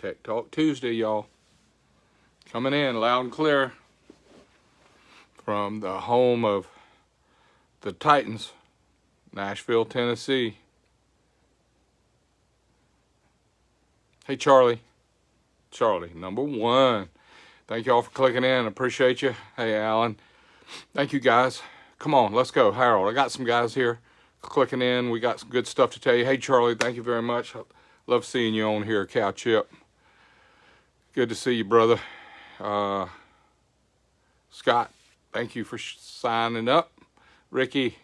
Tech Talk Tuesday, y'all. Coming in loud and clear from the home of the Titans, Nashville, Tennessee. Hey, Charlie, number one. Thank y'all for clicking in. Appreciate you. Hey, Alan. Thank you, guys. Come on, let's go. Harold, I got some guys here clicking in. We got some good stuff to tell you. Hey, Charlie, thank you very much. Love seeing you on here, Cow Chip. Good to see you, brother. Scott, thank you for signing up. Ricky,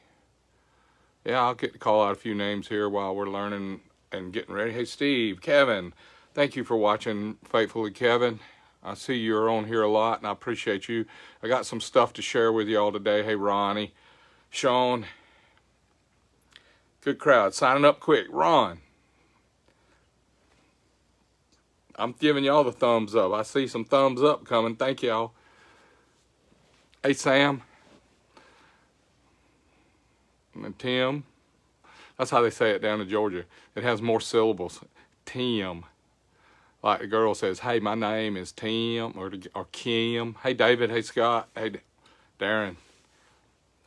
yeah, I'll get to call out a few names here while we're learning and getting ready. Hey, Steve, Kevin, thank you for watching faithfully, Kevin. I see you're on here a lot, and I appreciate you. I got some stuff to share with y'all today. Hey, Ronnie, Sean, good crowd. Signing up quick. Ron, I'm giving y'all the thumbs up. I see some thumbs up coming. Thank y'all. Hey, Sam. And Tim. That's how they say it down in Georgia. It has more syllables. Tim. Like the girl says, hey, my name is Tim or Kim. Hey, David. Hey, Scott. Hey, Darren.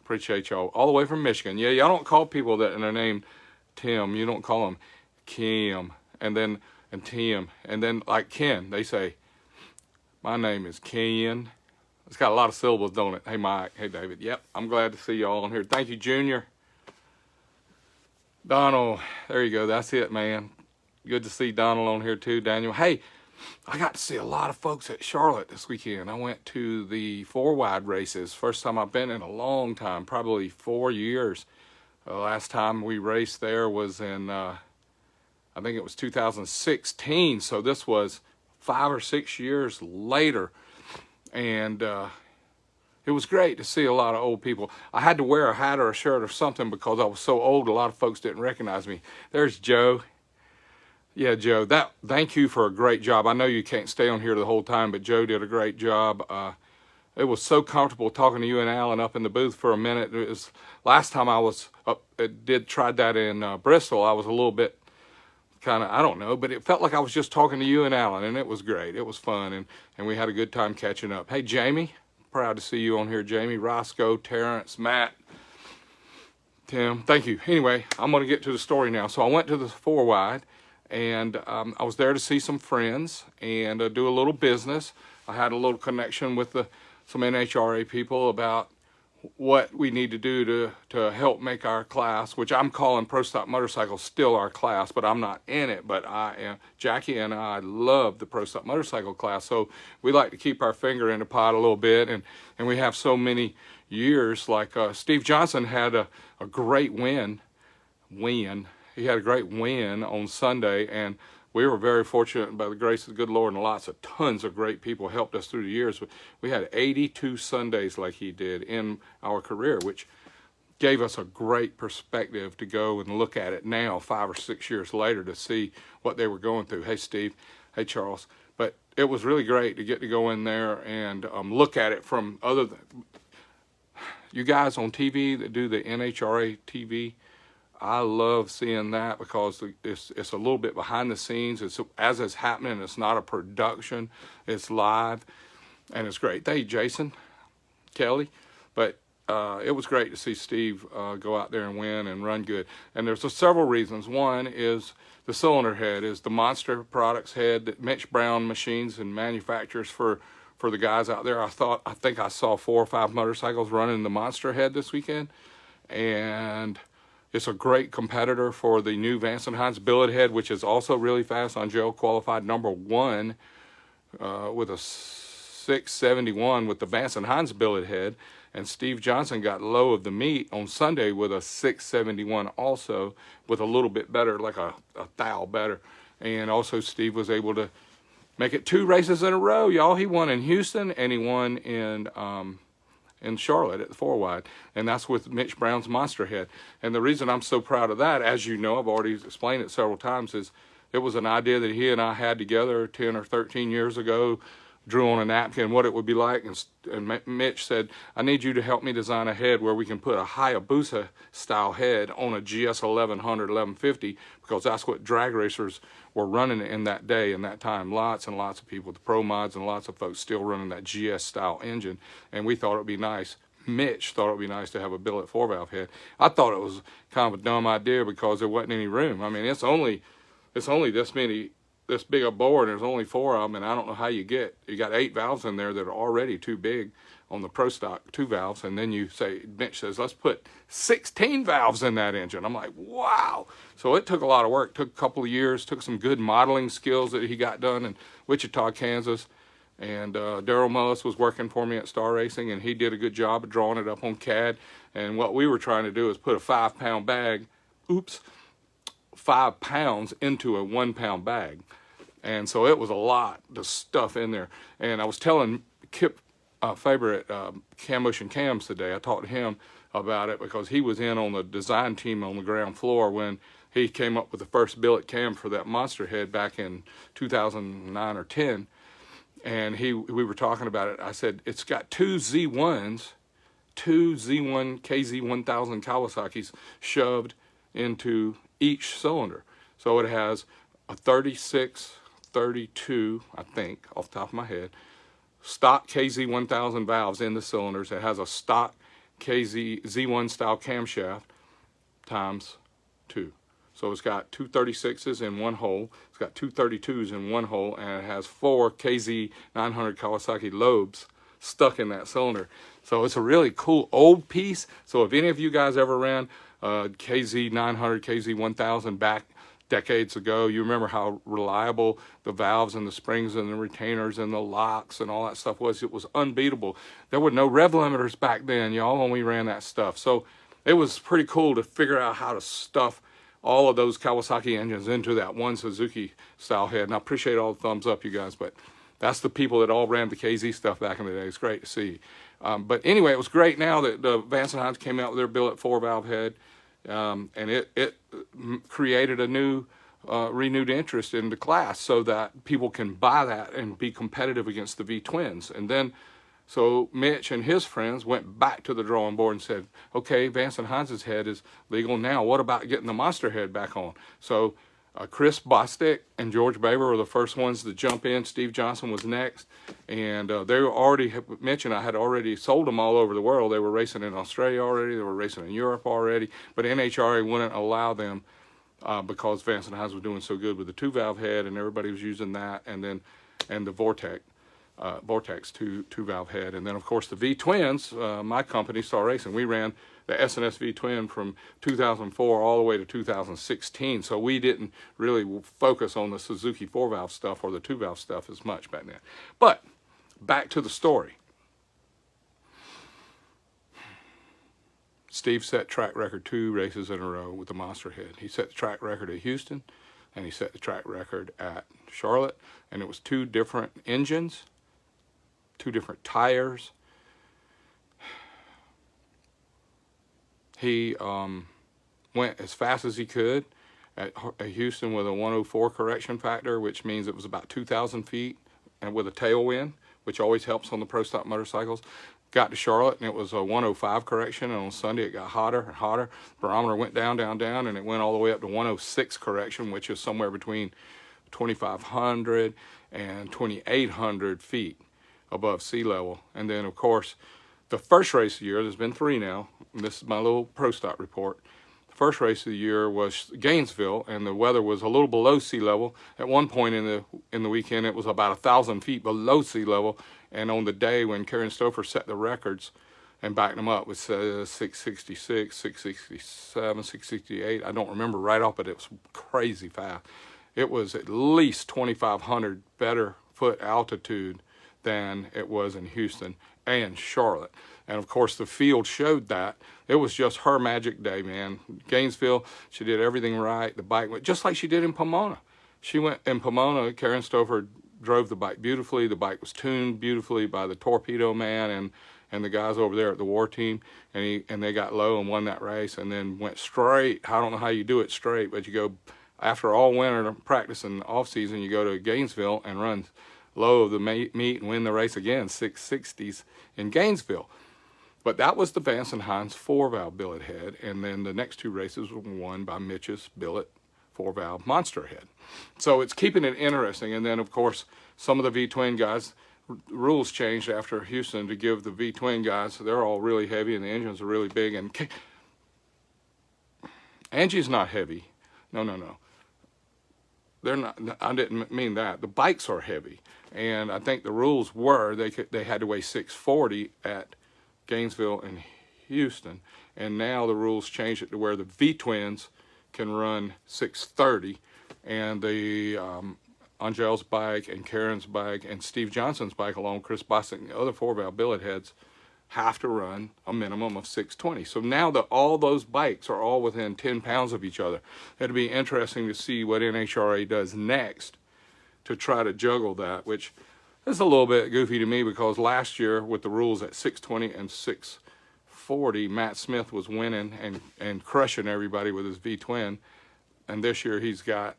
Appreciate y'all. All the way from Michigan. Yeah, y'all don't call people that in their name Tim. You don't call them Kim and Tim. And then like Ken, they say, my name is Ken. It's got a lot of syllables, don't it? Hey, Mike. Hey, David. Yep, I'm glad to see y'all on here. Thank you, Junior. Donald. There you go. That's it, man. Good to see Donald on here too, Daniel. Hey, I got to see a lot of folks at Charlotte this weekend. I went to the 4-wide races. First time I've been in a long time, probably 4 years. Last time we raced there was in, I think it was 2016. So this was 5 or 6 years later. And it was great to see a lot of old people. I had to wear a hat or a shirt or something because I was so old, a lot of folks didn't recognize me. There's Joe. Yeah, Joe, thank you for a great job. I know you can't stay on here the whole time, but Joe did a great job. It was so comfortable talking to you and Alan up in the booth for a minute. It was last time I was tried that in Bristol. I was a little bit kind of, I don't know, but it felt like I was just talking to you and Alan, and it was great. It was fun, and we had a good time catching up. Hey, Jamie, proud to see you on here, Jamie, Roscoe, Terrence, Matt, Tim, thank you. Anyway, I'm going to get to the story now. So I went to the 4-wide. And I was there to see some friends and do a little business. I had a little connection with some NHRA people about what we need to do to help make our class, which I'm calling Pro Stock Motorcycles still our class, but I'm not in it. But Jackie and I love the Pro Stock Motorcycle class. So we like to keep our finger in the pot a little bit. And we have so many years, like Steve Johnson had a great win. He had a great win on Sunday, and we were very fortunate by the grace of the good Lord, and tons of great people helped us through the years. We had 82 Sundays like he did in our career, which gave us a great perspective to go and look at it now, 5 or 6 years later, to see what they were going through. Hey, Steve. Hey, Charles. But it was really great to get to go in there and look at it from you guys on TV that do the NHRA TV. I love seeing that because it's a little bit behind the scenes. It's as it's happening. It's not a production. It's live, and it's great. Hey, Jason, Kelly, but it was great to see Steve go out there and win and run good. And there's several reasons. One is the cylinder head is the Monster Products head that Mitch Brown machines and manufactures for the guys out there. I think I saw 4 or 5 motorcycles running the Monster head this weekend, and it's a great competitor for the new Vance & Hines billet head, which is also really fast on Joe, qualified number 1 with a 671 with the Vance & Hines billet head. And Steve Johnson got low of the meet on Sunday with a 671 also, with a little bit better, like a thou better. And also Steve was able to make it 2 races in a row, y'all. He won in Houston and he won in Charlotte at the 4-wide, and that's with Mitch Brown's Monster head. And the reason I'm so proud of that, as you know, I've already explained it several times, is it was an idea that he and I had together 10 or 13 years ago drew on a napkin what it would be like, and Mitch said, I need you to help me design a head where we can put a Hayabusa style head on a GS 1100, 1150, because that's what drag racers were running in that day and that time. Lots and lots of people, the pro mods and lots of folks still running that GS style engine, and we thought it would be nice. Mitch thought it would be nice to have a billet 4-valve head. I thought it was kind of a dumb idea because there wasn't any room. I mean, it's only this big a board, and there's only 4 of them, and I don't know how you got 8 valves in there that are already too big on the Pro Stock 2 valves, and then Mitch says, let's put 16 valves in that engine. I'm like, wow. So it took a lot of work, took a couple of years, took some good modeling skills that he got done in Wichita, Kansas, and Daryl Mullis was working for me at Star Racing, and he did a good job of drawing it up on CAD, and what we were trying to do is put a 5-pound bag, 5 pounds into a 1-pound bag. And so it was a lot of stuff in there. And I was telling Kip Faber at Cam Motion Cams today, I talked to him about it because he was in on the design team on the ground floor when he came up with the first billet cam for that monster head back in 2009 or 10. And we were talking about it. I said, it's got two Z1 KZ1000 Kawasaki's shoved into each cylinder. So it has a 36, 32, I think, off the top of my head, stock KZ1000 valves in the cylinders. It has a stock Z1 style camshaft times 2. So it's got 2 36s in one hole, it's got 2 32s in one hole, and it has 4 KZ900 Kawasaki lobes stuck in that cylinder. So it's a really cool old piece. So if any of you guys ever ran KZ900, KZ1000 back decades ago, you remember how reliable the valves and the springs and the retainers and the locks and all that stuff was. It was unbeatable. There were no rev limiters back then, y'all, when we ran that stuff. So it was pretty cool to figure out how to stuff all of those Kawasaki engines into that one Suzuki style head. And I appreciate all the thumbs up, you guys, but that's the people that all ran the KZ stuff back in the day. It's great to see. But anyway, it was great now that the Vance & Hines came out with their billet 4-valve head, and it created a new renewed interest in the class so that people can buy that and be competitive against the V-twins. And then so Mitch and his friends went back to the drawing board and said, okay, Vance & Hines' head is legal now. What about getting the monster head back on? So Chris Bostic and George Baber were the first ones to jump in. Steve Johnson was next. And they were already, Mitch and I had already sold them all over the world. They were racing in Australia already. They were racing in Europe already. But NHRA wouldn't allow them because Vance & Hines was doing so good with the 2-valve head, and everybody was using that, and the Vortex 2-valve head. And then, of course, the V-twins, my company, Star Racing, we ran the S&S V-twin from 2004 all the way to 2016. So we didn't really focus on the Suzuki 4-valve stuff or the 2-valve stuff as much back then. But back to the story. Steve set track record 2 races in a row with the monster head. He set the track record at Houston, and he set the track record at Charlotte, and it was 2 different engines, 2 different tires. He went as fast as he could at Houston with a 104 correction factor, which means it was about 2,000 feet, and with a tailwind, which always helps on the Pro Stock motorcycles. Got to Charlotte, and it was a 105 correction, and on Sunday it got hotter and hotter. Barometer went down, down, down, and it went all the way up to 106 correction, which is somewhere between 2,500 and 2,800 feet above sea level. And then, of course, the first race of the year, there's been 3 now, and this is my little Pro Stock report. The first race of the year was Gainesville, and the weather was a little below sea level. At one point in the weekend, it was about 1,000 feet below sea level, and on the day when Karen Stouffer set the records and backed them up with 666, 667, 668, I don't remember right off, but it was crazy fast. It was at least 2,500 better foot altitude than it was in Houston and Charlotte. And of course the field showed that. It was just her magic day, man. Gainesville, she did everything right. The bike went just like she did in Pomona. She went in Pomona, Karen Stouffer drove the bike beautifully. The bike was tuned beautifully by the Torpedo Man and the guys over there at the War Team, and they got low and won that race, and then went straight. I don't know how you do it straight, but you go after all winter practice and off season, you go to Gainesville and run low of the meet and win the race again, 660s in Gainesville. But that was the Vance and Hines 4-valve billet head, and then the next two races were won by Mitch's billet 4-valve monster head. So it's keeping it interesting. And then, of course, some of the V-twin guys, rules changed after Houston to give the V-twin guys, they're all really heavy and the engines are really big. And Angie's not heavy. No. They're not. I didn't mean that. The bikes are heavy, and I think the rules were they had to weigh 640 at Gainesville and Houston, and now the rules changed it to where the V-twins can run 630, and the Angel's bike and Karen's bike and Steve Johnson's bike, along with Chris Bostick and the other 4-valve billet heads, have to run a minimum of 620. So now that all those bikes are all within 10 pounds of each other, it'll be interesting to see what NHRA does next to try to juggle that, which is a little bit goofy to me because last year with the rules at 620 and 640, Matt Smith was winning and crushing everybody with his V-twin, and this year he's got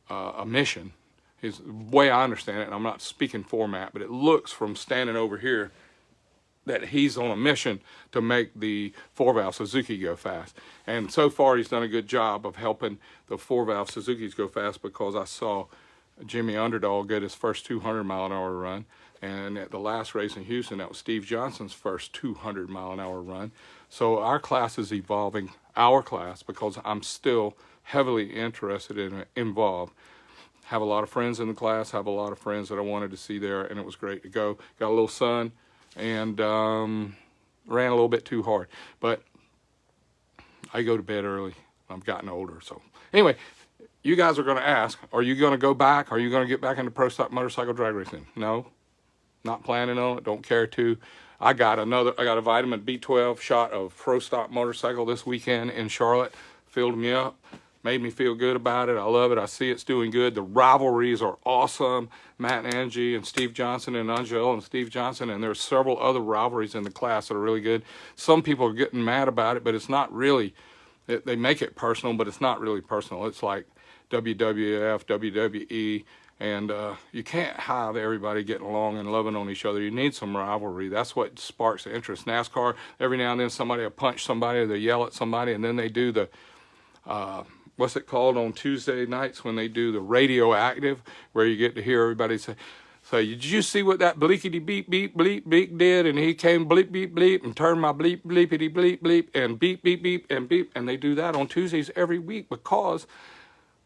a mission. The way I understand it, and I'm not speaking for Matt, but it looks from standing over here that he's on a mission to make the 4-valve Suzuki go fast. And so far he's done a good job of helping the 4-valve Suzukis go fast, because I saw Jimmy Underdog get his first 200-mile-an-hour run, and at the last race in Houston, that was Steve Johnson's first 200-mile-an-hour run. So our class is evolving, our class, because I'm still heavily interested in involved. Have a lot of friends in the class, have a lot of friends that I wanted to see there, and it was great to go. Got a little sun, and ran a little bit too hard. But I go to bed early. I've gotten older. So anyway, you guys are going to ask, are you going to go back? Are you going to get back into pro stock motorcycle drag racing? No, not planning on it. Don't care to. I got a vitamin B12 shot of pro stock motorcycle this weekend in Charlotte. Filled me up. Made me feel good about it. I love it. I see it's doing good. The rivalries are awesome. Matt and Angie and Steve Johnson and Angel and Steve Johnson. And there's several other rivalries in the class that are really good. Some people are getting mad about it, but it's not really, they make it personal, but it's not really personal. It's like WWF, WWE, and you can't have everybody getting along and loving on each other. You need some rivalry. That's what sparks the interest. NASCAR, every now and then somebody will punch somebody, or they yell at somebody, and then they do the, what's it called on Tuesday nights when they do the radioactive, where you get to hear everybody say, did you see what that bleepity beep beep bleep beep did? And he came bleep beep bleep and turned my bleep bleepity bleep bleep and beep beep beep and beep. And they do that on Tuesdays every week because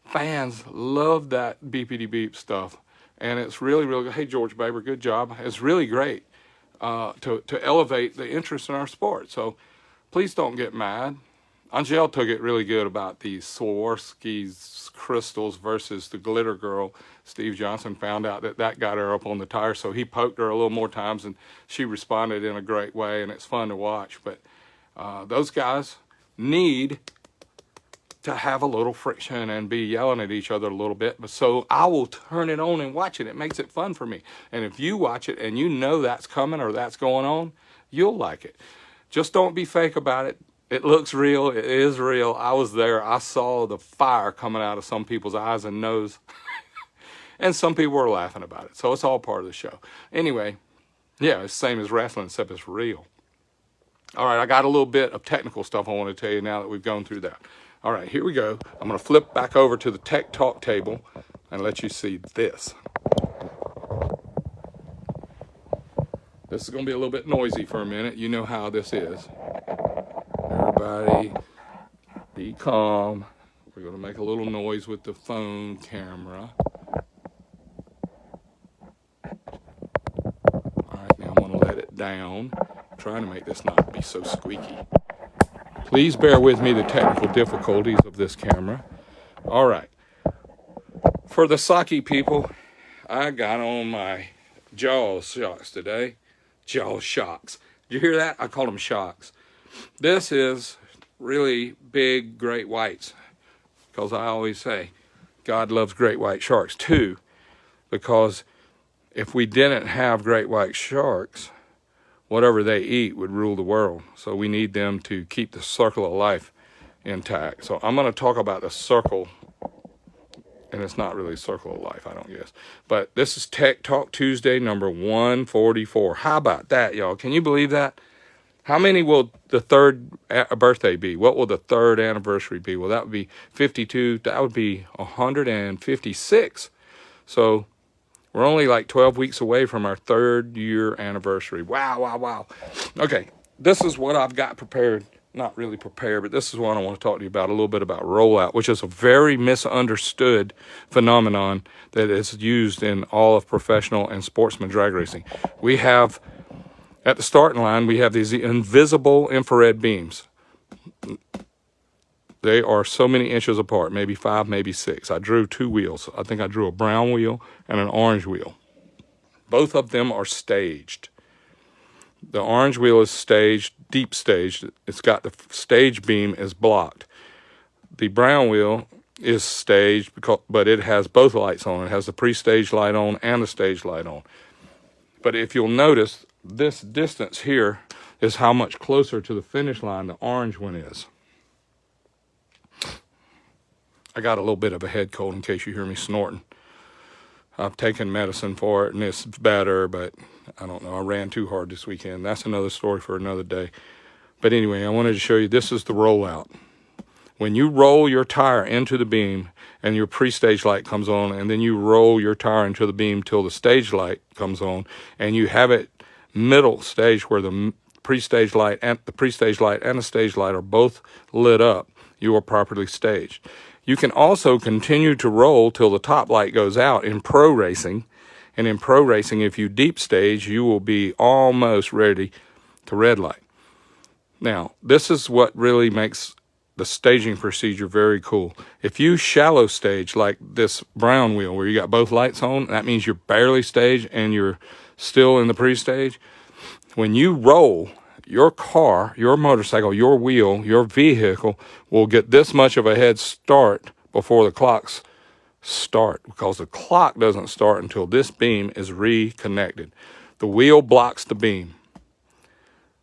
fans love that beepity beep stuff. And it's really, really good. Hey, George Baber, good job. It's really great to elevate the interest in our sport. So please don't get mad. Angel took it really good about the Swarovski's crystals versus the glitter girl. Steve Johnson found out that got her up on the tire, so he poked her a little more times, and she responded in a great way, and it's fun to watch. But those guys need to have a little friction and be yelling at each other a little bit. But so I will turn it on and watch it. It makes it fun for me. And if you watch it and you know that's coming or that's going on, you'll like it. Just don't be fake about it. It looks real. It is real. I was there. I saw the fire coming out of some people's eyes and nose. And some people were laughing about it. So it's all part of the show. Anyway, yeah, it's the same as wrestling, except it's real. All right, I got a little bit of technical stuff I want to tell you now that we've gone through that. All right, here we go. I'm going to flip back over to the Tech Talk table and let you see this. This is going to be a little bit noisy for a minute. You know how this is. Everybody be calm. We're going to make a little noise with the phone camera. All right, now I'm going to let it down. I'm trying to make this not be so squeaky. Please bear with me the technical difficulties of this camera. All right. For the Saki people, I got on my Jaws shocks today. Jaws shocks. Did you hear that? I call them shocks. This is really big great whites, because I always say God loves great white sharks too, because if we didn't have great white sharks, whatever they eat would rule the world. So we need them to keep the circle of life intact. So I'm going to talk about the circle And it's not really Circle of Life, I don't guess. But this is Tech Talk Tuesday, number 144. How about that, y'all? Can you believe that? How many will the third birthday be? What will the third anniversary be? Well, that would be 52. That would be 156. So we're only like 12 weeks away from our third year anniversary. Wow, wow, wow. Okay, this is what I've got prepared. Not really prepared, but this is what I want to talk to you about, a little bit about rollout, which is a very misunderstood phenomenon that is used in all of professional and sportsman drag racing. We have, at the starting line, we have these invisible infrared beams. They are so many inches apart, maybe 5, maybe 6. I drew 2 wheels. I think I drew a brown wheel and an orange wheel. Both of them are staged. The orange wheel is staged, deep staged. It's got the stage beam is blocked. The brown wheel is staged, but it has both lights on. It has the pre-stage light on and the stage light on. But if you'll notice, this distance here is how much closer to the finish line the orange one is. I got a little bit of a head cold in case you hear me snorting. I've taken medicine for it, and it's better, but I don't know. I ran too hard this weekend. That's another story for another day. But anyway, I wanted to show you, this is the rollout. When you roll your tire into the beam and your pre-stage light comes on, and then you roll your tire into the beam till the stage light comes on, and you have it middle stage where the pre-stage light and the stage light are both lit up, you are properly staged. You can also continue to roll till the top light goes out in pro racing. And in pro racing, if you deep stage, you will be almost ready to red light. Now, this is what really makes the staging procedure very cool. If you shallow stage like this brown wheel where you got both lights on, that means you're barely staged and you're still in the pre-stage. When you roll, your car, your motorcycle, your wheel, your vehicle will get this much of a head start before the clocks start, because the clock doesn't start until this beam is reconnected. The wheel blocks the beam.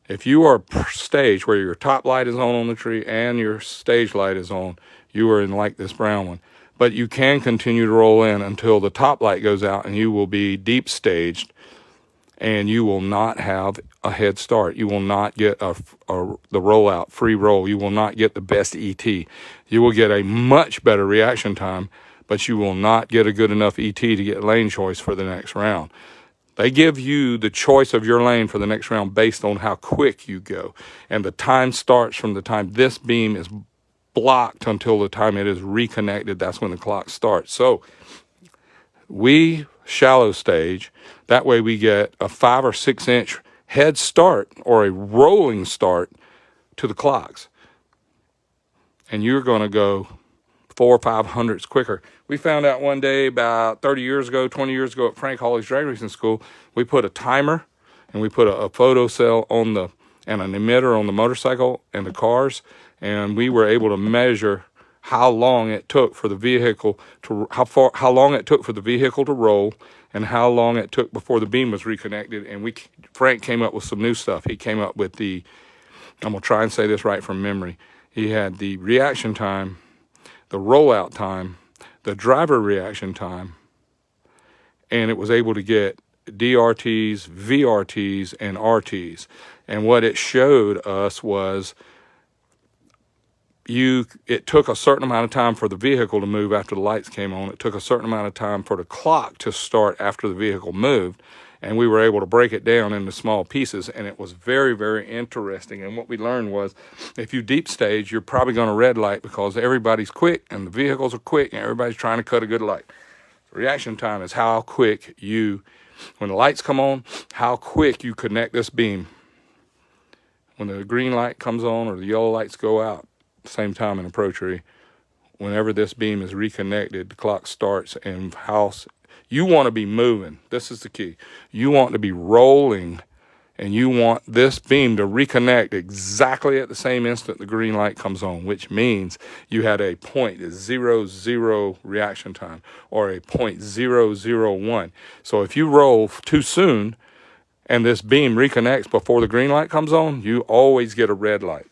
If you are staged where your top light is on the tree and your stage light is on, you are in like this brown one. But you can continue to roll in until the top light goes out, and you will be deep staged, and you will not have a head start. You will not get the rollout, free roll. You will not get the best ET. You will get a much better reaction time, but you will not get a good enough ET to get lane choice for the next round. They give you the choice of your lane for the next round based on how quick you go. And the time starts from the time this beam is blocked until the time it is reconnected. That's when the clock starts. So we shallow stage. That way we get a 5 or 6 inch head start or a rolling start to the clocks. And you're going to go 400 or 500 quicker. We found out one day about 30 years ago, 20 years ago at Frank Hawley's drag racing school, we put a timer and we put a photo cell on and an emitter on the motorcycle and the cars, and we were able to measure how long it took for the vehicle to how long it took for the vehicle to roll, and how long it took before the beam was reconnected. And Frank came up with some new stuff. He came up with I'm gonna try and say this right from memory. He had the reaction time, the rollout time, the driver reaction time, and it was able to get DRTs, VRTs, and RTs. And what it showed us was it took a certain amount of time for the vehicle to move after the lights came on. It took a certain amount of time for the clock to start after the vehicle moved. And we were able to break it down into small pieces, and it was very, very interesting. And what we learned was, if you deep stage, you're probably going to red light because everybody's quick and the vehicles are quick and everybody's trying to cut a good light. Reaction time is how quick when the lights come on, how quick you connect this beam. When the green light comes on or the yellow lights go out, same time in a pro tree, whenever this beam is reconnected, the clock starts, and you want to be moving. This is the key. You want to be rolling, and you want this beam to reconnect exactly at the same instant the green light comes on, which means you had a 0.00 reaction time or a 0.001. So if you roll too soon and this beam reconnects before the green light comes on, you always get a red light.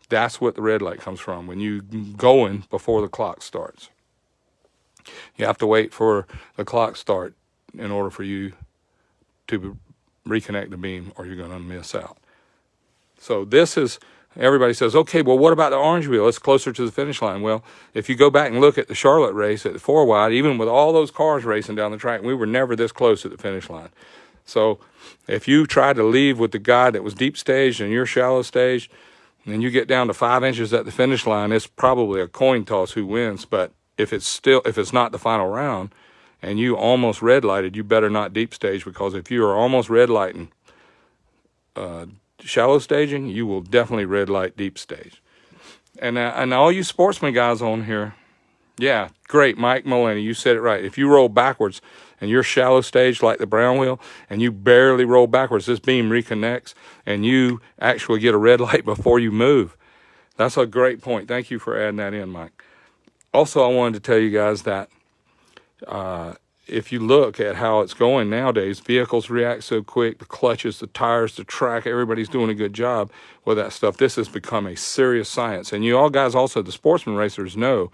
That's what the red light comes from, when you going before the clock starts. You have to wait for the clock start in order for you to reconnect the beam, or you're going to miss out. So this is, everybody says, okay, well, what about the orange wheel? It's closer to the finish line. Well, if you go back and look at the Charlotte race at the 4 wide, even with all those cars racing down the track, we were never this close at the finish line. So if you tried to leave with the guy that was deep staged and you're shallow staged, and you get down to 5 inches at the finish line, it's probably a coin toss who wins. But if it's not the final round and you almost red lighted, you better not deep stage, because if you are almost red lighting shallow staging, you will definitely red light deep stage. And all you sportsman guys on here, yeah, great, Mike Mulaney, you said it right. If you roll backwards and you're shallow stage like the brown wheel and you barely roll backwards, this beam reconnects and you actually get a red light before you move. That's a great point. Thank you for adding that in, Mike. Also, I wanted to tell you guys that if you look at how it's going nowadays, vehicles react so quick, the clutches, the tires, the track, everybody's doing a good job with that stuff. This has become a serious science. And you all guys also, the sportsman racers, know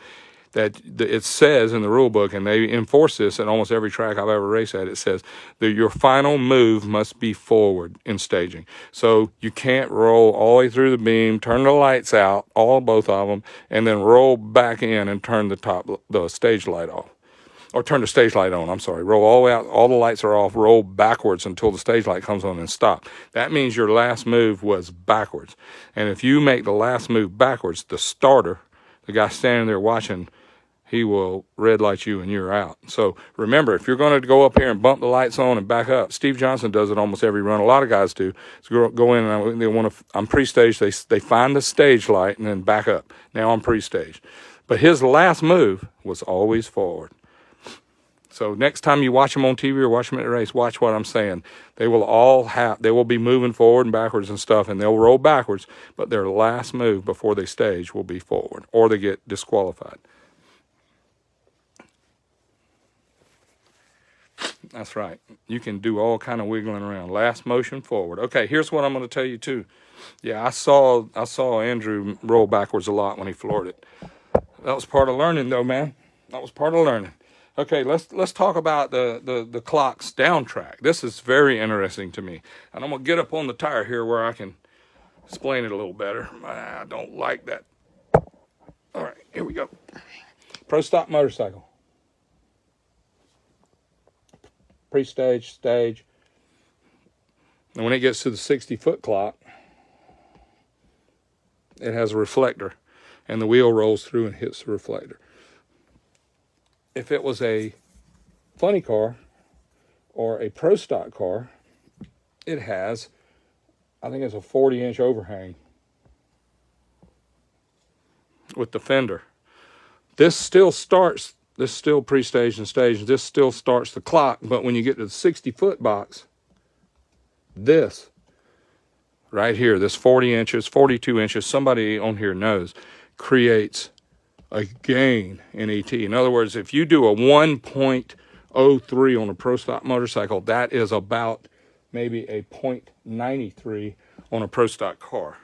that it says in the rule book, and they enforce this at almost every track I've ever raced at, it says that your final move must be forward in staging. So you can't roll all the way through the beam, turn the lights out, both of them, and then roll back in and turn the stage light off. Or turn the stage light on, I'm sorry. Roll all the way out, all the lights are off, roll backwards until the stage light comes on and stop. That means your last move was backwards. And if you make the last move backwards, the starter, the guy standing there watching, he will red light you and you're out. So remember, if you're going to go up here and bump the lights on and back up, Steve Johnson does it almost every run. A lot of guys do. So go in and they want to, I'm pre-staged. They find the stage light and then back up. Now I'm pre-staged. But his last move was always forward. So next time you watch them on TV or watch them at a race, watch what I'm saying. They will be moving forward and backwards and stuff, and they'll roll backwards, but their last move before they stage will be forward, or they get disqualified. That's right. You can do all kind of wiggling around. Last motion forward. Okay, here's what I'm going to tell you too. Yeah, I saw Andrew roll backwards a lot when he floored it. That was part of learning, though, man. That was part of learning. Okay, let's talk about the clocks down track. This is very interesting to me. And I'm going to get up on the tire here where I can explain it a little better. I don't like that. All right, here we go. Pro stock motorcycle. Pre-stage, stage. And when it gets to the 60-foot clock, it has a reflector. And the wheel rolls through and hits the reflector. If it was a funny car or a pro stock car, it has, I think it's a 40-inch overhang with the fender. This still pre-staged and staged. This still starts the clock, but when you get to the 60-foot box, this right here, this 40 inches, 42 inches, somebody on here knows, creates a gain in ET. In other words, if you do a 1.03 on a pro stock motorcycle, that is about maybe a 0.93 on a pro stock car.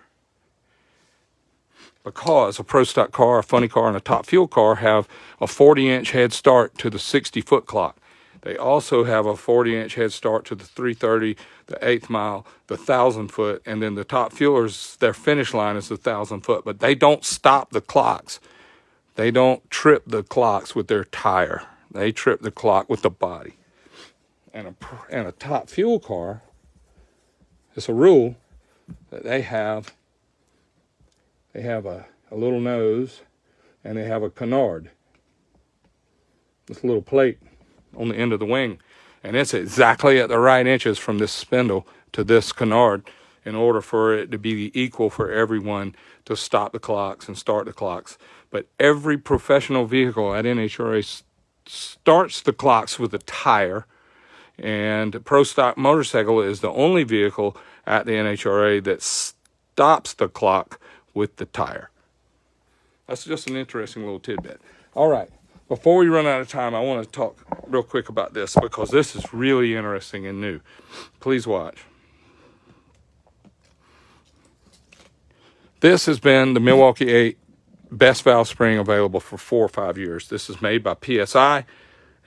Because a pro stock car, a funny car, and a top fuel car have a 40-inch head start to the 60-foot clock. They also have a 40-inch head start to the 330, the 8th mile, the 1,000-foot, and then the top fuelers, their finish line is the 1,000-foot. But they don't stop the clocks. They don't trip the clocks with their tire. They trip the clock with the body. And a top fuel car, it's a rule that they have a little nose and they have a canard. This little plate on the end of the wing. And it's exactly at the right inches from this spindle to this canard in order for it to be equal for everyone to stop the clocks and start the clocks. But every professional vehicle at NHRA starts the clocks with a tire, and Pro Stock Motorcycle is the only vehicle at the NHRA that stops the clock with the tire. That's just an interesting little tidbit. All right, before we run out of time, I want to talk real quick about this because this is really interesting and new. Please watch. This has been the Milwaukee 8 best valve spring available for 4 or 5 years. This is made by PSI,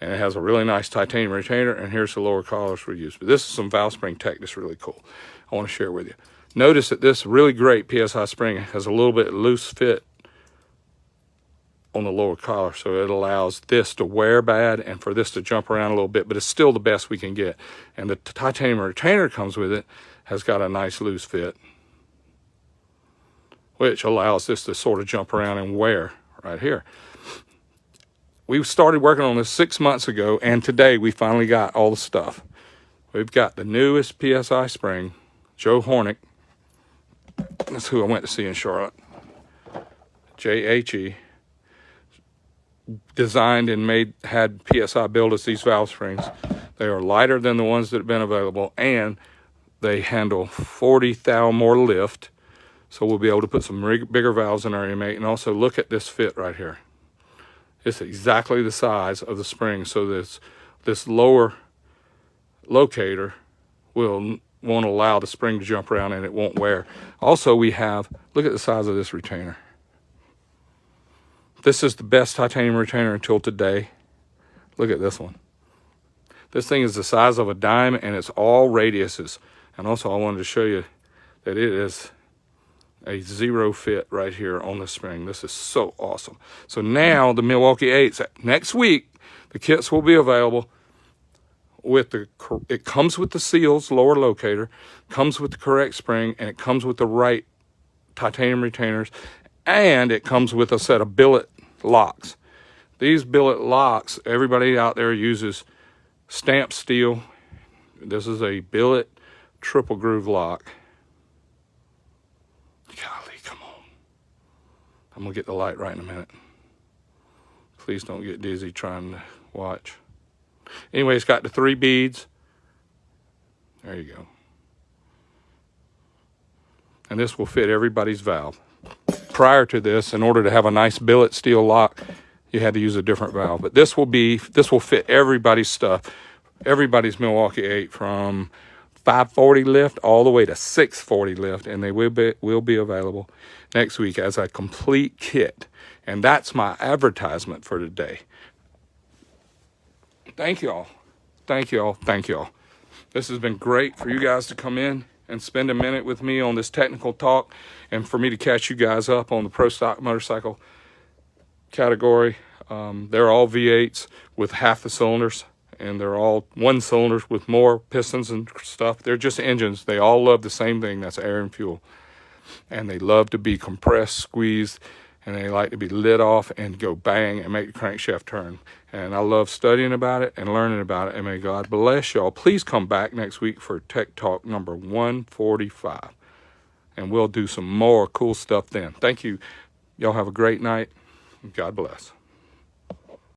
and it has a really nice titanium retainer, and here's the lower collars we use. But this is some valve spring tech that's really cool. I want to share with you. Notice that this really great PSI spring has a little bit loose fit on the lower collar, so it allows this to wear bad and for this to jump around a little bit, but it's still the best we can get. And the titanium retainer comes with it, has got a nice loose fit, which allows this to sort of jump around and wear right here. We started working on this 6 months ago, and today we finally got all the stuff. We've got the newest PSI spring. Joe Hornick, that's who I went to see in Charlotte, JHE, designed and had PSI build us these valve springs. They are lighter than the ones that have been available, and they handle 40 thou more lift, so we'll be able to put some bigger valves in our M8. And also look at this fit right here. It's exactly the size of the spring, so this lower locator won't allow the spring to jump around and it won't wear. Also, look at the size of this retainer. This is the best titanium retainer until today. Look at this one. This thing is the size of a dime, and it's all radiuses. And also I wanted to show you that it is a zero fit right here on the spring. This is so awesome. So now the Milwaukee 8s, next week, the kits will be available with it comes with the seals, lower locator, comes with the correct spring, and it comes with the right titanium retainers, and it comes with a set of billet locks. These billet locks, everybody out there uses stamped steel. This is a billet triple groove lock. Golly, come on. I'm going to get the light right in a minute. Please don't get dizzy trying to watch. Anyway, it's got the 3 beads. There you go. And this will fit everybody's valve. Prior to this, in order to have a nice billet steel lock, you had to use a different valve. But this will fit everybody's stuff. Everybody's Milwaukee 8 from 540 lift all the way to 640 lift, and they will be available next week as a complete kit. And that's my advertisement for today. Thank y'all. Thank y'all. Thank y'all. This has been great for you guys to come in and spend a minute with me on this technical talk, and for me to catch you guys up on the pro stock motorcycle category. They're all V8s with half the cylinders, and they're all 1 cylinders with more pistons and stuff. They're just engines. They all love the same thing, that's air and fuel. And they love to be compressed, squeezed, and they like to be lit off and go bang and make the crankshaft turn. And I love studying about it and learning about it, and may God bless y'all. Please come back next week for Tech Talk number 145, and we'll do some more cool stuff then. Thank you. Y'all have a great night. God bless.